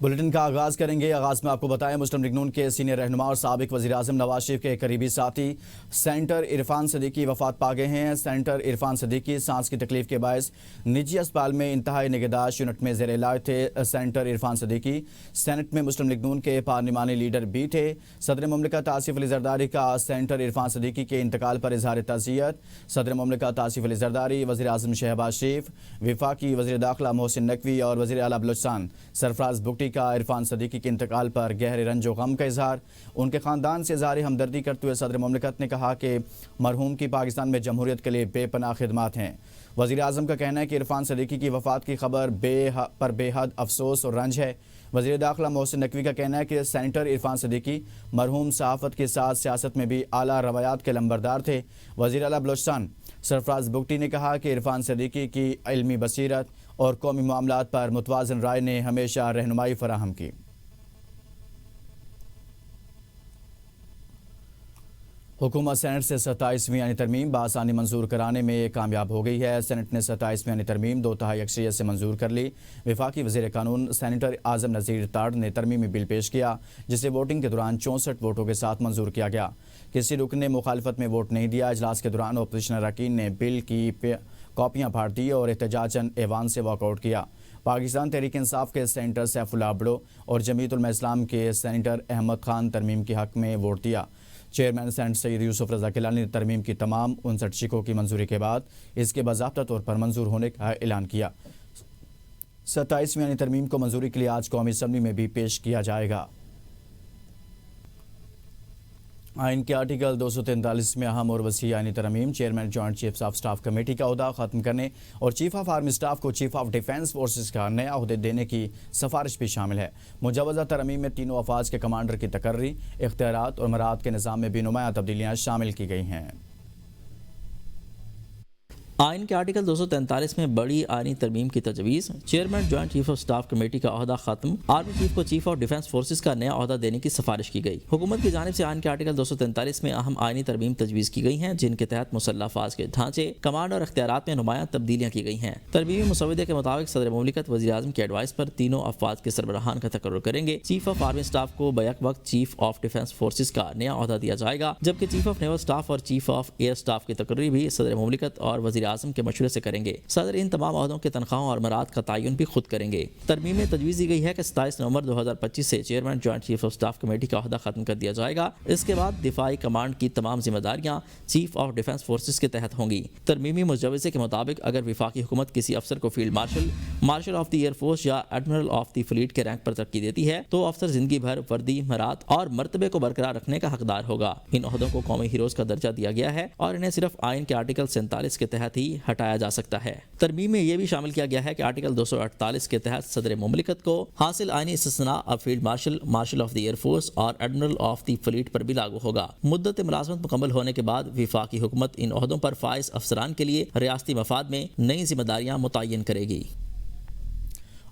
Bulletin کا آغاز کریں گے۔ آغاز میں آپ کو بتائیں مسلم لیگ نون کے سینئر رہنما اور سابق وزیر اعظم نواز شریف کے قریبی ساتھی سینیٹر عرفان صدیقی وفات پا گئے ہیں۔ سینیٹر عرفان صدیقی سانس کی تکلیف کے باعث نجی اسپتال میں انتہائی نگہداشت یونٹ میں زیر علاج تھے۔ سینیٹر عرفان صدیقی سینٹ میں مسلم لیگ نون کے پارلیمانی لیڈر بھی تھے۔ صدر مملکت آصف علی زرداری کا سینیٹر عرفان صدیقی کے انتقال پر اظہار تعزیت۔ صدر مملکت آصف علی زرداری، وزیر اعظم شہباز شریف، وفاقی وزیر داخلہ محسن نقوی اور وزیر اعلیٰ بلوچستان سرفراز بگٹی کا عرفان صدیقی کے انتقال پر گہرے رنج و غم کا اظہار۔ ان کے خاندان سے اظہار ہمدردی کرتے ہوئے صدر مملکت نے کہا کہ مرحوم کی پاکستان میں جمہوریت کے لیے بے پناہ خدمات ہیں۔ وزیر اعظم کا کہنا ہے کہ عرفان صدیقی کی وفات کی خبر بے حد افسوس اور رنج ہے۔ وزیر داخلہ محسن نقوی کا کہنا ہے کہ سینیٹر عرفان صدیقی مرحوم صحافت کے ساتھ سیاست میں بھی اعلیٰ روایات کے لمبردار تھے۔ وزیر اعلیٰ بلوچستان سرفراز بگٹی نے کہا کہ عرفان صدیقی کی علمی بصیرت اور قومی معاملات پر متوازن رائے نے ہمیشہ رہنمائی فراہم کی۔ حکومت سینٹ سے 27ویں ترمیم بآسانی منظور کرانے میں کامیاب ہو گئی ہے۔ سینٹ نے 27ویں ترمیم 2/3 اکثریت سے منظور کر لی۔ وفاقی وزیر قانون سینیٹر اعظم نذیر تاڑ نے ترمیمی بل پیش کیا جسے ووٹنگ کے دوران 64 ووٹوں کے ساتھ منظور کیا گیا۔ کسی رکن نے مخالفت میں ووٹ نہیں دیا۔ اجلاس کے دوران اپوزیشن اراکین نے بل کی کاپیاں پھاڑ دی اور احتجاجاً ایوان سے واک آؤٹ کیا۔ پاکستان تحریک انصاف کے سینیٹر سیف اللہ بڑو اور جمعیت علماء اسلام کے سینیٹر احمد خان ترمیم کے حق میں ووٹ دیا۔ چیئرمین سینٹ سید یوسف رضا کیلانی نے ترمیم کی تمام 59 شقوں کی منظوری کے بعد اس کے باضابطہ طور پر منظور ہونے کا اعلان کیا۔ 27ویں ترمیم کو منظوری کے لیے آج قومی اسمبلی میں بھی پیش کیا جائے گا۔ آئین کے آرٹیکل 243 میں اہم اور وسیع آئینی ترمیم chairman joint chiefs of staff committee کا عہدہ ختم کرنے اور چیف آف آرمی سٹاف کو چیف آف ڈیفنس فورسز کا نیا عہدے دینے کی سفارش بھی شامل ہے۔ مجوزہ ترمیم میں تینوں افواج کے کمانڈر کی تقرری، اختیارات اور مراعات کے نظام میں بھی نمایاں تبدیلیاں شامل کی گئی ہیں۔ آئین کے آرٹیکل 243 میں بڑی آئینی ترمیم کی تجویز، chairman joint chief of staff committee کا عہدہ ختم، آرمی چیف کو چیف آف ڈیفنس فورسز کا نیا عہدہ دینے کی سفارش کی گئی۔ حکومت کی جانب سے آئین کے آرٹیکل 243 میں اہم آئینی ترمیم تجویز کی گئی ہیں جن کے تحت مسلح افواج کے ڈھانچے، کمانڈ اور اختیارات میں نمایاں تبدیلیاں کی گئی ہیں۔ ترمیمی مسودے کے مطابق صدر مملکت وزیر اعظم کی ایڈوائس پر تینوں افواج کے سربراہان کا تقرر کریں گے۔ چیف آف آرمی سٹاف کو بیک وقت چیف آف ڈیفنس فورسز کا نیا عہدہ دیا جائے گا، جبکہ چیف آف نیول سٹاف اور چیف آف ایئر سٹاف کی تقرری بھی صدر مملکت اور وزیر اعظم کے مشورے سے کریں گے۔ صدر ان تمام عہدوں کے تنخواہوں اور مراعات کا تعین بھی خود کریں گے۔ ترمیم میں تجویز دی گئی ہے کہ 27 نومبر 2025 سے chairman joint chief of staff committee کا عہدہ ختم کر دیا جائے گا۔ اس کے بعد دفاعی کمانڈ کی تمام ذمہ داریاں چیف آف ڈیفنس فورسز کے تحت ہوں گی۔ ترمیمی مجوزے کے مطابق اگر وفاقی حکومت کسی افسر کو field marshal, martial of the air force یا ایڈمرل آف دی فلیٹ کے رینک پر ترقی دیتی ہے تو افسر زندگی بھر وردی، مراعات اور مرتبے کو برقرار رکھنے کا حقدار ہوگا۔ ان عہدوں کو قومی ہیروز کا درجہ دیا گیا ہے اور انہیں صرف آئین کے آرٹیکل 47 کے تحت ہی ہٹایا جا سکتا ہے۔ ترمیم میں یہ بھی شامل کیا گیا ہے کہ آرٹیکل 248 کے تحت صدر مملکت کو حاصل آئینی استثناء اب field marshal, martial of the air force اور ایڈمرل آف دی فلیٹ پر بھی لاگو ہوگا۔ مدت ملازمت مکمل ہونے کے بعد وفاقی حکومت ان عہدوں پر فائز افسران کے لیے ریاستی مفاد میں نئی ذمہ داریاں متعین کرے گی۔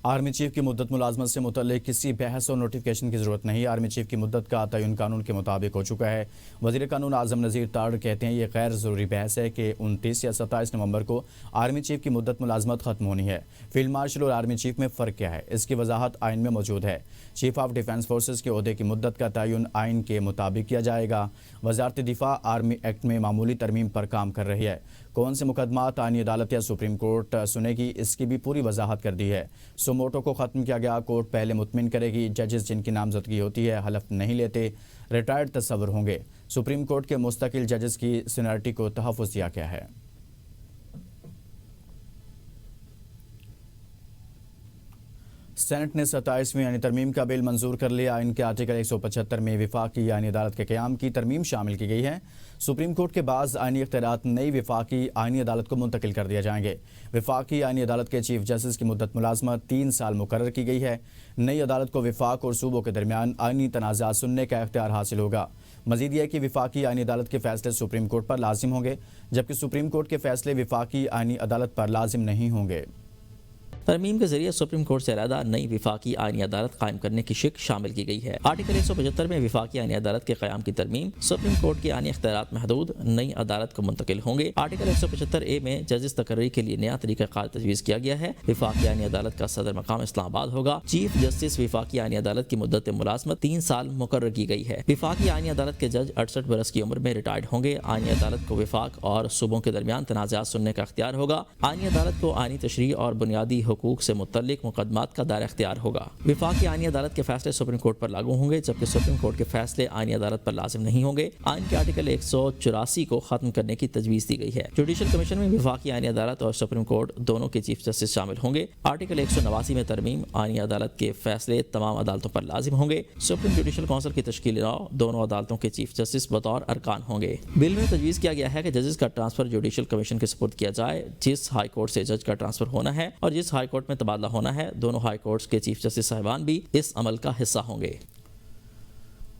آرمی چیف کی مدت ملازمت سے متعلق کسی بحث اور نوٹیفکیشن کی ضرورت نہیں۔ آرمی چیف کی مدت کا تعین قانون کے مطابق ہو چکا ہے۔ وزیر قانون اعظم نذیر تاڑ کہتے ہیں یہ غیر ضروری بحث ہے کہ 29 یا 27 نومبر کو آرمی چیف کی مدت ملازمت ختم ہونی ہے۔ فیلڈ مارشل اور آرمی چیف میں فرق کیا ہے، اس کی وضاحت آئین میں موجود ہے۔ چیف آف ڈیفنس فورسز کے عہدے کی مدت کا تعین آئین کے مطابق کیا جائے گا۔ وزارت دفاع آرمی ایکٹ میں معمولی ترمیم پر کام کر رہی ہے۔ کون سے مقدمات آئینی عدالت یا سپریم کورٹ سنے گی، اس کی بھی پوری وضاحت کر دی ہے۔ سوموٹو کو ختم کیا گیا، کورٹ پہلے مطمئن کرے گی۔ ججز جن کی نامزدگی ہوتی ہے حلف نہیں لیتے، ریٹائرڈ تصور ہوں گے۔ سپریم کورٹ کے مستقل ججز کی سینئرٹی کو تحفظ دیا گیا ہے۔ سینٹ نے 27ویں ترمیم کا بل منظور کر لیا۔ آئین کے آرٹیکل 175 میں وفاقی آئینی عدالت کے قیام کی ترمیم شامل کی گئی ہے۔ سپریم کورٹ کے بعض آئینی اختیارات نئی وفاقی آئینی عدالت کو منتقل کر دیے جائیں گے۔ وفاقی آئینی عدالت کے چیف جسٹس کی مدت ملازمت 3 سال مقرر کی گئی ہے۔ نئی عدالت کو وفاق اور صوبوں کے درمیان آئینی تنازعات سننے کا اختیار حاصل ہوگا۔ مزید یہ کہ وفاقی آئینی عدالت کے فیصلے سپریم کورٹ پر لازم ہوں گے، جبکہ سپریم کورٹ کے فیصلے وفاقی آئینی عدالت پر لازم نہیں ہوں گے۔ ترمیم کے ذریعے سپریم کورٹ سے علیحدہ نئی وفاقی آئینی عدالت قائم کرنے کی شق شامل کی گئی ہے۔ آرٹیکل 175 میں وفاقی آئینی عدالت کے قیام کی ترمیم، سپریم کورٹ کے آئینی اختیارات محدود، نئی عدالت کو منتقل ہوں گے۔ آرٹیکل 175A میں ججز تقرری کے لیے نیا طریقہ کار تجویز کیا گیا ہے۔ وفاقی آئینی عدالت کا صدر مقام اسلام آباد ہوگا۔ چیف جسٹس وفاقی آئینی عدالت کی مدت ملازمت 3 سال مقرر کی گئی ہے۔ وفاقی آئینی عدالت کے جج 68 برس کی عمر میں ریٹائرڈ ہوں گے۔ آئینی عدالت کو وفاق اور صوبوں کے درمیان تنازعات سننے کا اختیار ہوگا۔ آئینی عدالت کو آئینی تشریع اور بنیادی حقوق سے متعلق مقدمات کا دائرہ اختیار ہوگا۔ وفاقی آئینی عدالت کے فیصلے سپریم کورٹ پر لاگو ہوں گے، جبکہ سپریم کورٹ کے فیصلے آئینی عدالت پر لازم نہیں ہوں گے۔ آئین کے آرٹیکل 184 کو ختم کرنے کی تجویز دی گئی ہے۔ جوڈیشل کمیشن میں وفاقی آئینی عدالت اور سپریم کورٹ دونوں کے چیف جسٹس شامل ہوں گے۔ آرٹیکل 189 میں ترمیم، آئینی عدالت کے فیصلے تمام عدالتوں پر لازم ہوں گے۔ سپریم جوڈیشل کونسل کی تشکیل دونوں عدالتوں کے چیف جسٹس بطور ارکان ہوں گے۔ بل میں تجویز کیا گیا ہے کہ ججز کا ٹرانسفر جوڈیشل کمیشن کے سپرد کیا جائے۔ جس ہائی کورٹ سے جج کا ٹرانسفر ہونا ہے اور جس ہائی کورٹ میں تبادلہ ہونا ہے، دونوں ہائی کورٹس کے چیف جسٹس صاحبان بھی اس عمل کا حصہ ہوں گے۔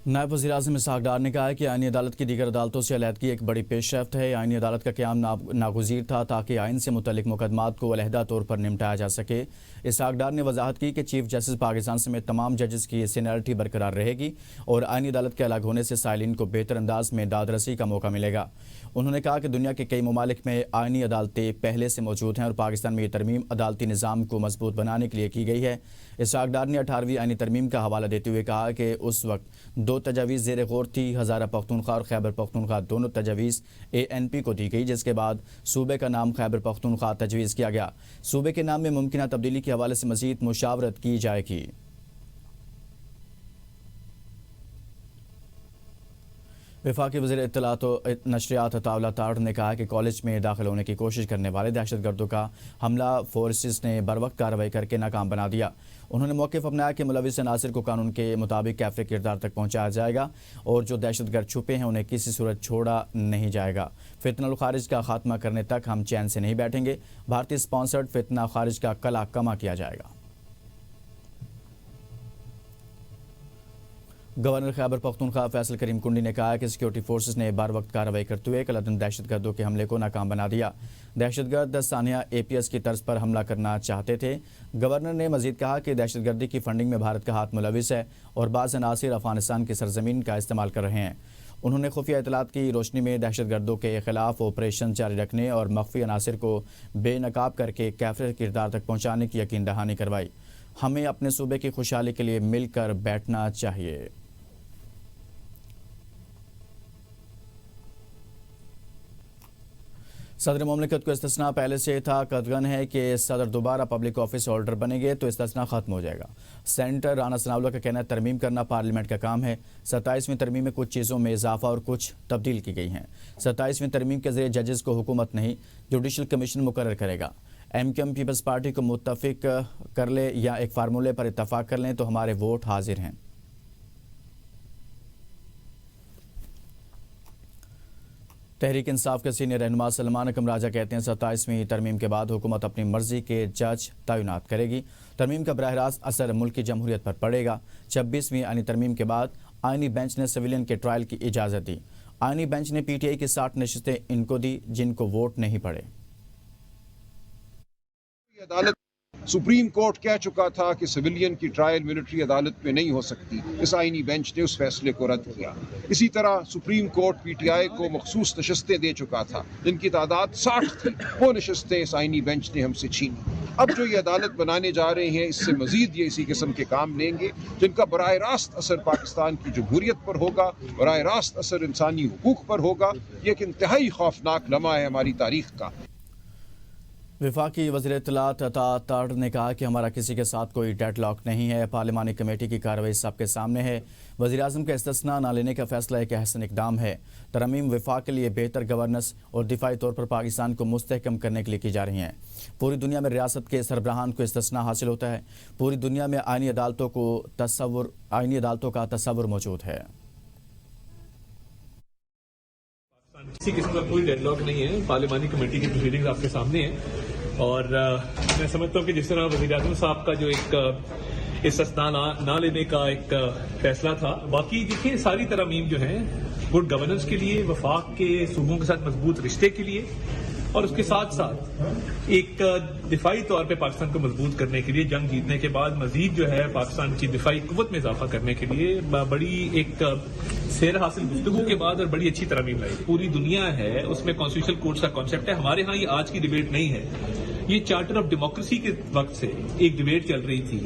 نائب وزیر اعظم اسحاق ڈار نے کہا ہے کہ آئینی عدالت کی دیگر عدالتوں سے علیحدگی ایک بڑی پیش رفت ہے۔ آئینی عدالت کا قیام ناگزیر تھا تاکہ آئین سے متعلق مقدمات کو علیحدہ طور پر نمٹایا جا سکے۔ اسحاق ڈار نے وضاحت کی کہ چیف جسٹس پاکستان سمیت تمام ججز کی سینیئرٹی برقرار رہے گی اور آئینی عدالت کے الگ ہونے سے سائلین کو بہتر انداز میں داد رسی کا موقع ملے گا۔ انہوں نے کہا کہ دنیا کے کئی ممالک میں آئینی عدالتیں پہلے سے موجود ہیں اور پاکستان میں یہ ترمیم عدالتی نظام کو مضبوط بنانے کے لیے کی گئی ہے۔ اسحاق ڈار نے 18ویں آئینی ترمیم کا حوالہ دیتے ہوئے کہا کہ اس وقت 2 تجاویز زیر غور تھی۔ ہزارہ پختونخوا اور خیبر پختونخوا دونوں تجاویز ANP کو دی گئی، جس کے بعد صوبے کا نام خیبر پختونخوا تجویز کیا گیا۔ صوبے کے نام میں ممکنہ تبدیلی کے حوالے سے مزید مشاورت کی جائے گی۔ وفاقی وزیر اطلاعات و نشریات عطا اللہ تاڑ نے کہا کہ کالج میں داخل ہونے کی کوشش کرنے والے دہشت گردوں کا حملہ فورسز نے بروقت کارروائی کر کے ناکام بنا دیا۔ انہوں نے موقف اپنایا کہ ملوث عناصر کو قانون کے مطابق کیفے کردار تک پہنچایا جائے گا اور جو دہشت گرد چھپے ہیں انہیں کسی صورت چھوڑا نہیں جائے گا۔ فتنہ الخارج کا خاتمہ کرنے تک ہم چین سے نہیں بیٹھیں گے۔ بھارتی سپانسرڈ فتنہ خارج کا کلا کما کیا جائے گا۔ گورنر خیبر پختونخوا فیصل کریم کنڈی نے کہا کہ سیکیورٹی فورسز نے بر وقت کارروائی کرتے ہوئے کلدن دہشت گردوں کے حملے کو ناکام بنا دیا۔ دہشت گرد ثانیہ APS کی طرز پر حملہ کرنا چاہتے تھے۔ گورنر نے مزید کہا کہ دہشت گردی کی فنڈنگ میں بھارت کا ہاتھ ملوث ہے اور بعض عناصر افغانستان کی سرزمین کا استعمال کر رہے ہیں۔ انہوں نے خفیہ اطلاعات کی روشنی میں دہشت گردوں کے خلاف آپریشن جاری رکھنے اور مخفی عناصر کو بے نقاب کر کے کیفے کردار تک پہنچانے کی یقین دہانی کروائی۔ ہمیں اپنے صوبے کی خوشحالی کے لیے مل کر بیٹھنا چاہیے۔ صدر مملکت کو استثناء پہلے سے تھا، قطعاً ہے کہ صدر دوبارہ پبلک آفس ہولڈر بنیں گے تو استثناء ختم ہو جائے گا۔ سینیٹر رانا ثناءاللہ کا کہنا ہے ترمیم کرنا پارلیمنٹ کا کام ہے۔ 27ویں ترمیم میں کچھ چیزوں میں اضافہ اور کچھ تبدیل کی گئی ہیں۔ 27ویں ترمیم کے ذریعے ججز کو حکومت نہیں، جوڈیشل کمیشن مقرر کرے گا۔ MKM پیپلز پارٹی کو متفق کر لے یا ایک فارمولے پر اتفاق کر لیں تو ہمارے ووٹ حاضر ہیں۔ تحریک انصاف کے سینئر رہنما سلمان اکرم راجہ کہتے ہیں 27ویں ترمیم کے بعد حکومت اپنی مرضی کے جج تعینات کرے گی۔ ترمیم کا براہ راست اثر ملک کی جمہوریت پر پڑے گا۔ 26ویں آئینی ترمیم کے بعد آئینی بینچ نے سویلین کے ٹرائل کی اجازت دی۔ آئینی بینچ نے PTI کی 60 نشستیں ان کو دی جن کو ووٹ نہیں پڑے۔ عدالت سپریم کورٹ کہہ چکا تھا کہ سویلین کی ٹرائل ملٹری عدالت میں نہیں ہو سکتی۔ اس آئینی بینچ نے اس فیصلے کو رد کیا۔ اسی طرح سپریم کورٹ PTI کو مخصوص نشستیں دے چکا تھا جن کی تعداد 60 تھی، وہ نشستیں اس آئینی بینچ نے ہم سے چھینی۔ اب جو یہ عدالت بنانے جا رہے ہیں اس سے مزید یہ اسی قسم کے کام لیں گے جن کا براہ راست اثر پاکستان کی جمہوریت پر ہوگا، براہ راست اثر انسانی حقوق پر ہوگا۔ یہ ایک انتہائی خوفناک لمحہ ہے ہماری تاریخ کا۔ وفاقی وزیر اطلاعات عطا تاڑ نے کہا کہ ہمارا کسی کے ساتھ کوئی ڈیڈ لاک نہیں ہے۔ پارلیمانی کمیٹی کی کارروائی سب کے سامنے ہے۔ وزیراعظم کا استثناء نہ لینے کا فیصلہ ایک احسن اقدام ہے۔ ترمیم وفاق کے لیے بہتر گورننس اور دفاعی طور پر پاکستان کو مستحکم کرنے کے لیے کی جا رہی ہیں۔ پوری دنیا میں ریاست کے سربراہان کو استثناء حاصل ہوتا ہے۔ پوری دنیا میں آئینی عدالتوں کا تصور موجود ہے۔ کسی قسم کا کوئی ڈیڈ لاک نہیں ہے۔ پارلیمانی کمیٹی کی پروسیڈنگز آپ کے سامنے ہیں اور میں سمجھتا ہوں کہ جس طرح وزیر اعظم صاحب کا جو ایک استثناء نہ لینے کا ایک فیصلہ تھا، باقی دیکھیں ساری ترامیم جو ہیں گڈ گورننس کے لیے، وفاق کے صوبوں کے ساتھ مضبوط رشتے کے لیے اور اس کے ساتھ ساتھ ایک دفاعی طور پہ پاکستان کو مضبوط کرنے کے لیے جنگ جیتنے کے بعد مزید جو ہے پاکستان کی دفاعی قوت میں اضافہ کرنے کے لیے بڑی ایک سیر حاصل گفتگو کے بعد اور بڑی اچھی ترمیم لائی. پوری دنیا ہے اس میں کانسٹیٹیوشنل کورٹس کا کانسیپٹ ہے. ہمارے ہاں یہ آج کی ڈیبیٹ نہیں ہے, یہ چارٹر آف ڈیموکریسی کے وقت سے ایک ڈیبیٹ چل رہی تھی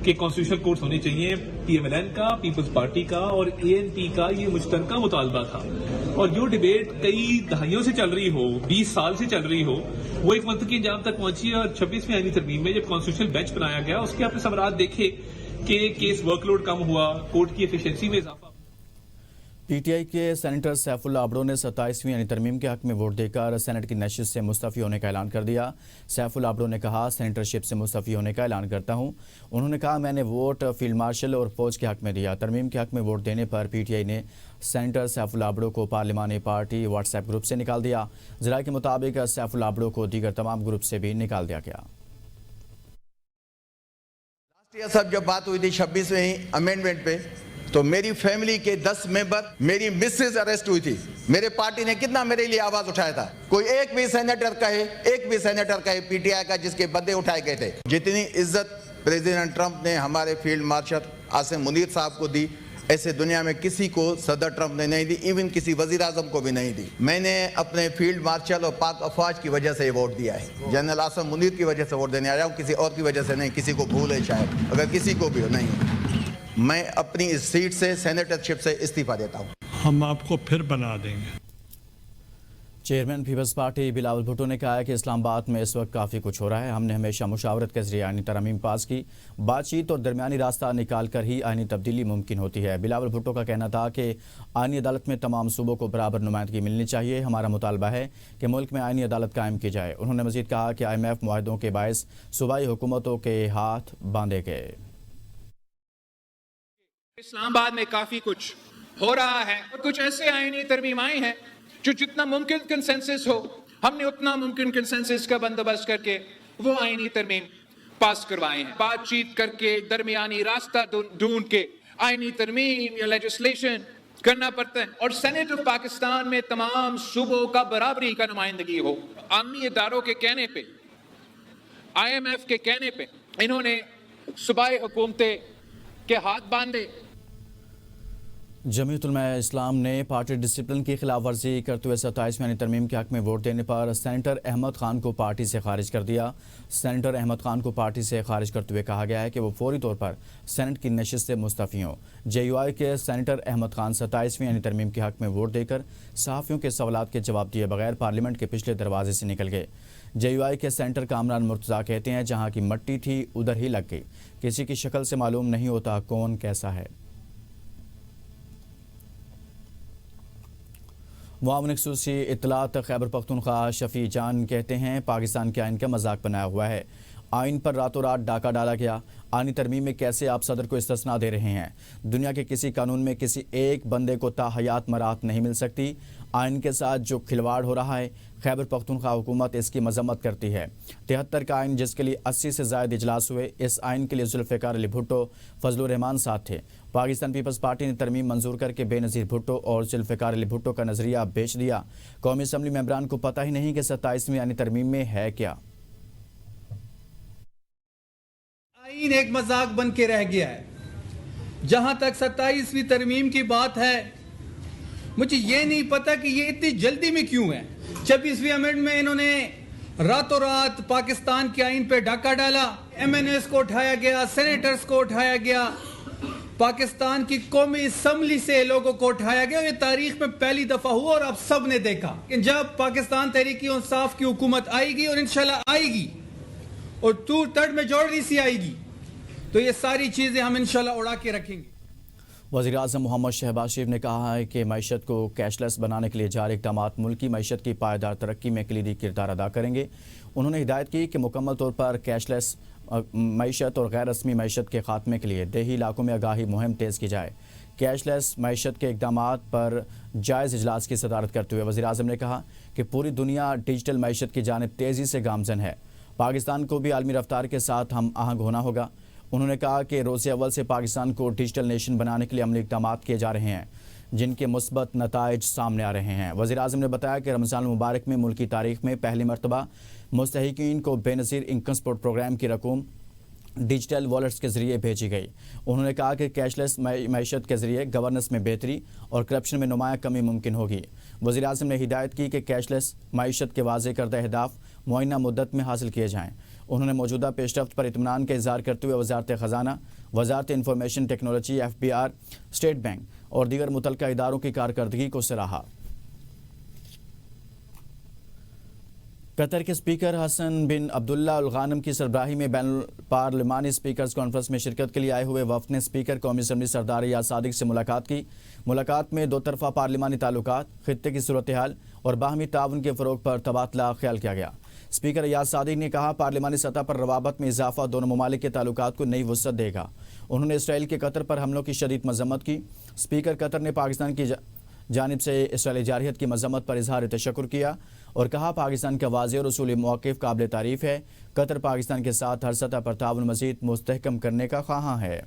کہ کانسٹیٹیوشنل کورٹس ہونے چاہیے. پی ایم ایل این کا, پیپلز پارٹی کا اور اے این پی کا یہ مشترکہ مطالبہ تھا, اور جو ڈیبیٹ کئی دہائیوں سے چل رہی ہو, 20 سال سے چل رہی ہو, وہ ایک منطقی انجام تک پہنچی. اور 26ویں آئینی ترمیم میں جب کانسٹیٹیوشنل بینچ بنایا گیا, اس کے آپ نے ثمرات دیکھے کہ کیس ورک لوڈ کم ہوا, کورٹ کی ایفیشنسی میں اضافہ. پی ٹی آئی کے سینیٹر سیف اللہ عبڑو نے 27ویں یعنی ترمیم کے حق میں ووٹ دے کر سینٹ کی نشست سے مستعفی ہونے کا اعلان کر دیا. سیف اللہ عبڑو نے کہا, سینیٹرشپ سے مستعفی ہونے کا اعلان کرتا ہوں. انہوں نے کہا, میں نے ووٹ فیلڈ مارشل اور فوج کے حق میں دیا. ترمیم کے حق میں ووٹ دینے پر پی ٹی آئی نے سینیٹر سیف اللہ عبڑو کو پارلیمانی پارٹی واٹس ایپ گروپ سے نکال دیا. ذرائع کے مطابق سیف اللہ عبڑو کو دیگر تمام گروپ سے بھی نکال دیا گیا. صاحب جب بات ہوئی تھی 26ویں امینڈمنٹ پہ, تو میری فیملی کے 10 ممبر, میری مسز اریسٹ ہوئی تھی. میرے پارٹی نے کتنا میرے لیے آواز اٹھایا تھا. کوئی ایک بھی سینیٹر کہے پی ٹی آئی کا جس کے بدے اٹھائے گئے تھے. جتنی عزت پریزیڈنٹ ٹرمپ نے ہمارے فیلڈ مارشل عاصم منیر صاحب کو دی, ایسے دنیا میں کسی کو صدر ٹرمپ نے نہیں دی, ایون کسی وزیر اعظم کو بھی نہیں دی. میں نے اپنے فیلڈ مارشل اور پاک افواج کی وجہ سے یہ ووٹ دیا ہے. جنرل عاصم منیر کی وجہ سے ووٹ دینے آیا ہوں, کسی اور کی وجہ سے نہیں. کسی کو بھول ہے شاید, اگر کسی کو بھی ہو نہیں. میں اپنی اس سیٹ سے سینیٹرشپ سے استعفیٰ دیتا ہوں. ہم آپ کو پھر بنا دیں گے. چیئرمین پیپلز پارٹی بلاول بھٹو نے کہا ہے کہ اسلام آباد میں اس وقت کافی کچھ ہو رہا ہے. ہم نے ہمیشہ مشاورت کے ذریعے آئینی ترامیم پاس کی. بات چیت اور درمیانی راستہ نکال کر ہی آئینی تبدیلی ممکن ہوتی ہے. بلاول بھٹو کا کہنا تھا کہ آئینی عدالت میں تمام صوبوں کو برابر نمائندگی ملنی چاہیے. ہمارا مطالبہ ہے کہ ملک میں آئینی عدالت قائم کی جائے. انہوں نے مزید کہا کہ آئی ایم ایف معاہدوں کے باعث صوبائی حکومتوں کے ہاتھ باندھے گئے. اسلام آباد میں کافی کچھ ہو رہا ہے, اور کچھ ایسے آئینی ترمیم آئے ہیں جو جتنا ممکن کنسنسس ہو, ہم نے اتنا ممکن کنسنسس کا بندوبست کر کے وہ آئینی ترمیم پاس کروائے ہیں. بات چیت کر کے, درمیانی راستہ ڈھونڈ کے آئینی ترمیم یا لیجسلیشن کرنا پڑتا ہے. اور سینٹ آف پاکستان میں تمام صوبوں کا برابری کا نمائندگی ہو. عالمی اداروں کے کہنے پہ, آئی ایم ایف کے کہنے پہ انہوں نے صوبائی حکومتیں کے ہاتھ باندھے. جمعیت علماء اسلام نے پارٹی ڈسپلن کی خلاف ورزی کرتے ہوئے 27ویں ترمیم کے حق میں ووٹ دینے پر سینیٹر احمد خان کو پارٹی سے خارج کر دیا. سینیٹر احمد خان کو پارٹی سے خارج کرتے ہوئے کہا گیا ہے کہ وہ فوری طور پر سینٹ کی نشست سے مستعفی ہوں. جے یو آئی کے سینیٹر احمد خان 27ویں ترمیم کے حق میں ووٹ دے کر صحافیوں کے سوالات کے جواب دیے بغیر پارلیمنٹ کے پچھلے دروازے سے نکل گئے. جے یو آئی کے سینیٹر کامران مرتضیٰ کہتے ہیں, جہاں کی مٹی تھی ادھر ہی لگ گئی. کسی کی شکل سے معلوم نہیں ہوتا کون کیسا ہے. معاون خصوصی اطلاعات خیبر پختونخوا شفیع جان کہتے ہیں, پاکستان کے آئین کا مذاق بنایا ہوا ہے. آئین پر راتوں رات ڈاکہ ڈالا گیا. آئینی ترمیم میں کیسے آپ صدر کو استثناء دے رہے ہیں؟ دنیا کے کسی قانون میں کسی ایک بندے کو تاحیات مراحت نہیں مل سکتی. آئین کے ساتھ جو کھلواڑ ہو رہا ہے, خیبر پختونخوا حکومت اس کی مذمت کرتی ہے. 73 کا آئین جس کے لیے 80 سے زائد اجلاس ہوئے, اس آئین کے لیے ذوالفقار علی بھٹو, فضل الرحمان ساتھ تھے. پاکستان پیپلز پارٹی نے ترمیم منظور کر کے بے نظیر بھٹو اور ذوالفقار علی بھٹو کا نظریہ بیچ دیا. قومی اسمبلی ممبران کو پتہ ہی نہیں کہ 27ویں آئینی ترمیم میں ہے کیا. آئین ایک مذاق بن کے رہ گیا ہے. جہاں تک 27ویں ترمیم کی بات ہے, مجھے یہ نہیں پتا کہ یہ اتنی جلدی میں کیوں ہے. 26ویں امینڈمنٹ میں انہوں نے راتوں رات پاکستان کے آئین پہ ڈاکہ ڈالا. ایم این ایس کو اٹھایا گیا, سینیٹرز کو اٹھایا گیا, پاکستان کی قومی اسمبلی سے لوگوں کو اٹھایا گیا. یہ تاریخ میں پہلی دفعہ ہوا اور آپ سب نے دیکھا کہ جب پاکستان تحریک انصاف کی حکومت آئے گی, اور انشاءاللہ آئے گی, اور 2/3 میجورٹی سے آئے گی, تو یہ ساری چیزیں ہم انشاءاللہ اڑا کے رکھیں گے. وزیر اعظم محمد شہباز شریف نے کہا ہے کہ معیشت کو کیش لیس بنانے کے لیے جاری اقدامات ملکی معیشت کی پائیدار ترقی میں کلیدی کردار ادا کریں گے. انہوں نے ہدایت کی کہ مکمل طور پر کیش لیس معیشت اور غیر رسمی معیشت کے خاتمے کے لیے دیہی علاقوں میں آگاہی مہم تیز کی جائے. کیش لیس معیشت کے اقدامات پر جائز اجلاس کی صدارت کرتے ہوئے وزیر اعظم نے کہا کہ پوری دنیا ڈیجیٹل معیشت کی جانب تیزی سے گامزن ہے. پاکستان کو بھی عالمی رفتار کے ساتھ ہم آہنگ ہونا ہوگا. انہوں نے کہا کہ روز اول سے پاکستان کو ڈیجیٹل نیشن بنانے کے لیے عملی اقدامات کیے جا رہے ہیں. جن کے مثبت نتائج سامنے آ رہے ہیں۔ وزیر اعظم نے بتایا کہ رمضان المبارک میں ملک کی تاریخ میں پہلی مرتبہ مستحقین کو بے نظیر انکم سپورٹ پروگرام کی رقم ڈیجیٹل والیٹس کے ذریعے بھیجی گئی۔ انہوں نے کہا کہ کیش لیس معیشت کے ذریعے گورننس میں بہتری اور کرپشن میں نمایاں کمی ممکن ہوگی۔ وزیر اعظم نے ہدایت کی کہ کیش لیس معیشت کے واضح کردہ اہداف معینہ مدت میں حاصل کیے جائیں۔ انہوں نے موجودہ پیش رفت پر اطمینان کا اظہار کرتے ہوئے وزارت خزانہ، وزارت information technology, FBR، state bank اور دیگر متعلقہ اداروں کی کارکردگی کو سراہا۔ قطر کے اسپیکر حسن بن عبداللہ الغانم کی سربراہی میں بین الپارلیمانی اسپیکرز کانفرنس میں شرکت کے لیے آئے ہوئے وفد نے اسپیکر قومی اسمبلی سردار ایاز صادق سے ملاقات کی۔ ملاقات میں دو طرفہ پارلیمانی تعلقات، خطے کی صورتحال اور باہمی تعاون کے فروغ پر تبادلہ خیال کیا گیا۔ اسپیکر ایاز صادق نے کہا پارلیمانی سطح پر روابط میں اضافہ دونوں ممالک کے تعلقات کو نئی وسعت دے گا۔ انہوں نے اسرائیل کے قطر پر حملوں کی شدید مذمت کی۔ اسپیکر قطر نے پاکستان کی جانب سے اسرائیلی جارحیت کی مذمت پر اظہار تشکر کیا اور کہا پاکستان کا واضح اور اصولی موقف قابل تعریف ہے۔ قطر پاکستان کے ساتھ ہر سطح پر تعاون مزید مستحکم کرنے کا خواہاں ہے۔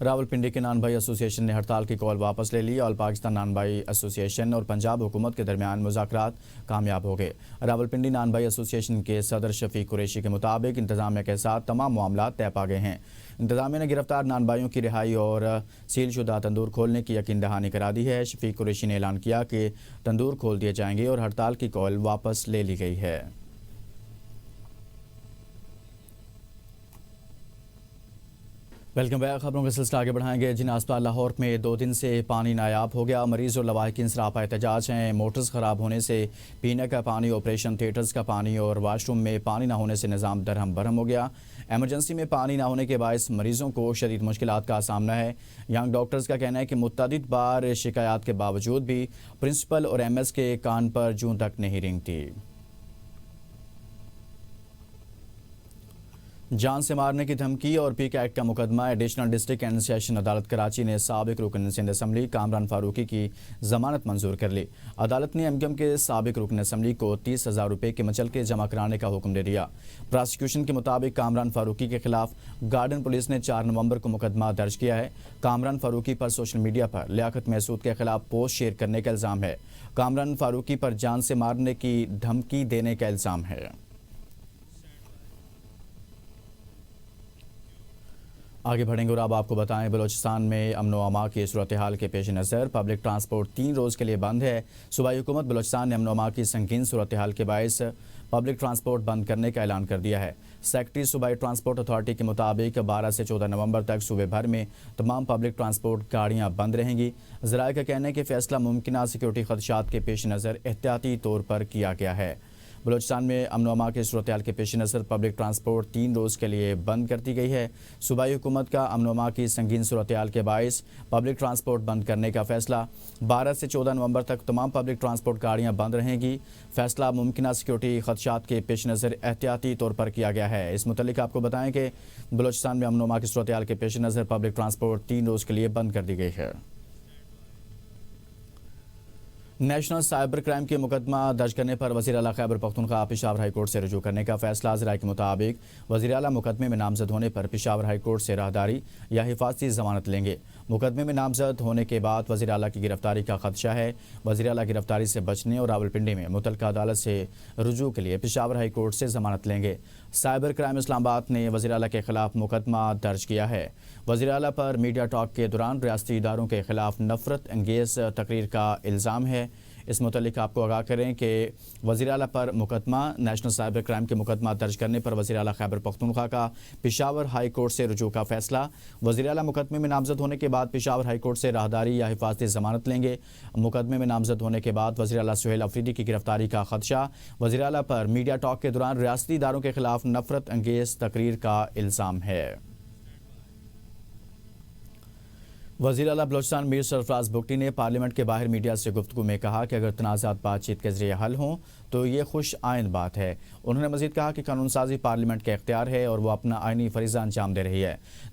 راولپنڈی کے نان بھائی ایسوسی ایشن نے ہڑتال کی کال واپس لے لی۔ آل پاکستان نان بھائی ایسوسی ایشن اور پنجاب حکومت کے درمیان مذاکرات کامیاب ہو گئے۔ راولپنڈی نان بھائی ایسوسی ایشن کے صدر شفیق قریشی کے مطابق انتظامیہ کے ساتھ تمام معاملات طے پا گئے ہیں۔ انتظامیہ نے گرفتار نان بھائیوں کی رہائی اور سیل شدہ تندور کھولنے کی یقین دہانی کرا دی ہے۔ شفیق قریشی نے اعلان کیا کہ تندور کھول دیے جائیں گے اور ہڑتال کی کال واپس لے لی گئی ہے۔ Welcome back. خبروں کا سلسلہ آگے بڑھائیں گے۔ جن ہسپتال لاہور میں 2 دن سے پانی نایاب ہو گیا، مریض اور لواحقین سراپا احتجاج ہیں۔ موٹرز خراب ہونے سے پینے کا پانی، آپریشن تھیٹرز کا پانی اور واش روم میں پانی نہ ہونے سے نظام درہم برہم ہو گیا۔ ایمرجنسی میں پانی نہ ہونے کے باعث مریضوں کو شدید مشکلات کا سامنا ہے۔ ینگ ڈاکٹرز کا کہنا ہے کہ متعدد بار شکایات کے باوجود بھی پرنسپل اور MS کے کان پر جوں تک نہیں رینگتی۔ جان سے مارنے کی دھمکی اور PK ایکٹ کا مقدمہ ایڈیشنل ڈسٹرکٹ اینڈ سیشن عدالت کراچی نے سابق رکن سندھ اسمبلی کامران فاروقی کی ضمانت منظور کر لی۔ عدالت نے MKM کے سابق رکن اسمبلی کو 30,000 روپے کے مچلقے جمع کرانے کا حکم دے دیا۔ پراسیکیوشن کے مطابق کامران فاروقی کے خلاف گارڈن پولیس نے 4 نومبر کو مقدمہ درج کیا ہے۔ کامران فاروقی پر سوشل میڈیا پر لیاقت محسود کے خلاف پوسٹ شیئر کرنے کا الزام ہے۔ کامران فاروقی پر جان سے مارنے کی دھمکی دینے کا الزام ہے۔ آگے بڑھیں گے اور اب آپ کو بتائیں بلوچستان میں امن و امان کی صورتحال کے پیش نظر پبلک ٹرانسپورٹ 3 روز کے لیے بند ہے۔ صوبائی حکومت بلوچستان نے امن و امان کی سنگین صورتحال کے باعث پبلک ٹرانسپورٹ بند کرنے کا اعلان کر دیا ہے۔ سیکرٹری صوبائی ٹرانسپورٹ اتھارٹی کے مطابق 12 سے 14 نومبر تک صوبے بھر میں تمام پبلک ٹرانسپورٹ گاڑیاں بند رہیں گی۔ ذرائع کا کہنا ہے کہ فیصلہ ممکنہ سیکورٹی خدشات کے پیش نظر احتیاطی طور پر کیا گیا ہے۔ بلوچستان میں امن و امان کی صورتحال کے پیش نظر پبلک ٹرانسپورٹ 3 روز کے لیے بند کر دی گئی ہے۔ صوبائی حکومت کا امن و امان کی سنگین صورتحال کے باعث پبلک ٹرانسپورٹ بند کرنے کا فیصلہ 12 سے 14 نومبر تک تمام پبلک ٹرانسپورٹ گاڑیاں بند رہیں گی۔ فیصلہ ممکنہ سیکورٹی خدشات کے پیش نظر احتیاطی طور پر کیا گیا ہے۔ اس متعلق آپ کو بتائیں کہ بلوچستان میں امن و امان کی صورتحال کے پیش نظر پبلک ٹرانسپورٹ 3 روز کے لیے بند کر دی گئی ہے۔ نیشنل سائبر کرائم کے مقدمہ درج کرنے پر وزیر اعلیٰ خیبر پختونخوا پشاور ہائی کورٹ سے رجوع کرنے کا فیصلہ۔ ذرائع کے مطابق وزیر اعلیٰ مقدمے میں نامزد ہونے پر پشاور ہائی کورٹ سے راہداری یا حفاظتی ضمانت لیں گے۔ مقدمے میں نامزد ہونے کے بعد وزیر اعلیٰ کی گرفتاری کا خدشہ ہے۔ وزیر اعلیٰ گرفتاری سے بچنے اور راولپنڈی میں متعلقہ عدالت سے رجوع کے لیے پشاور ہائی کورٹ سے ضمانت لیں گے۔ سائبر کرائم اسلام آباد نے وزیر اعلیٰ کے خلاف مقدمہ درج کیا ہے۔ وزیر اعلیٰ پر میڈیا ٹاک کے دوران ریاستی اداروں کے خلاف نفرت انگیز تقریر کا الزام ہے۔ اس متعلق آپ کو آگاہ کریں کہ وزیر اعلیٰ پر مقدمہ نیشنل سائبر کرائم کے مقدمہ درج کرنے پر وزیر اعلیٰ خیبر پختونخوا کا پشاور ہائی کورٹ سے رجوع کا فیصلہ۔ وزیر اعلیٰ مقدمے میں نامزد ہونے کے بعد پشاور ہائی کورٹ سے راہداری یا حفاظتی ضمانت لیں گے۔ مقدمے میں نامزد ہونے کے بعد وزیر اعلیٰ سہیل افریدی کی گرفتاری کا خدشہ۔ وزیر اعلیٰ پر میڈیا ٹاک کے دوران ریاستی اداروں کے خلاف نفرت انگیز تقریر کا الزام ہے۔ وزیر اعلیٰ بلوچستان میر سرفراز بگٹی نے پارلیمنٹ کے باہر میڈیا سے گفتگو میں کہا کہ اگر تنازعات بات چیت کے ذریعے حل ہوں تو یہ خوش آئند بات ہے۔ انہوں نے مزید کہا کہ قانون سازی پارلیمنٹ کا اختیار ہے اور وہ اپنا آئینی فریضہ انجام دے رہی ہے۔